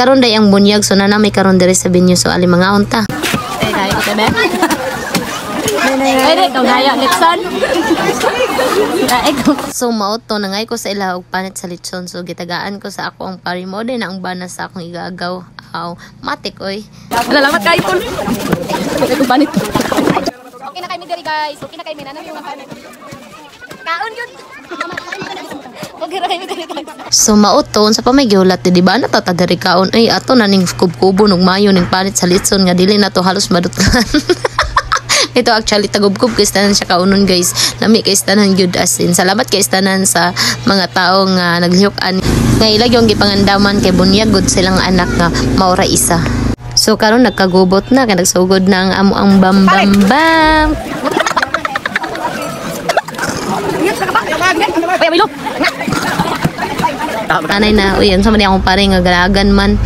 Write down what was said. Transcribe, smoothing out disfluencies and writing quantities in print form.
karon day ang bunyag so na may karon diri sa venue so ali mga unta. Kaya ko tabe. Ay, ikaw gaya Lipson. So mauto nangay ko sa ila og panit sa litson so gitagaan ko sa ako ang pari mo din ang bana sa akong igagaw. Aw, matik oy. Salamat kay Tol. Ito banit. Okay na kay mi diri guys. Okay na kay mi nanang yung kaon. Kaon yun. Okay ra kay mi diri guys. So mauton sa pamagyolat di ba na tata diri kaon ay ato na ning kubkubo ug mayo ning panit sa litson nga dili na to halos madutlan. Ito actually tagubkub kay tanan siya kaunon guys. Lami kay tanan gyud as in. Salamat kay tanan sa mga taong naglihok-an nga ilag yung gipangandaman kay bunyag gud silang anak nga maura isa. So karon nagkagubot na kay nagsugod na ang amo ang bam bam bam. Anay na, uy, yan sa man akong pare nga galagan man.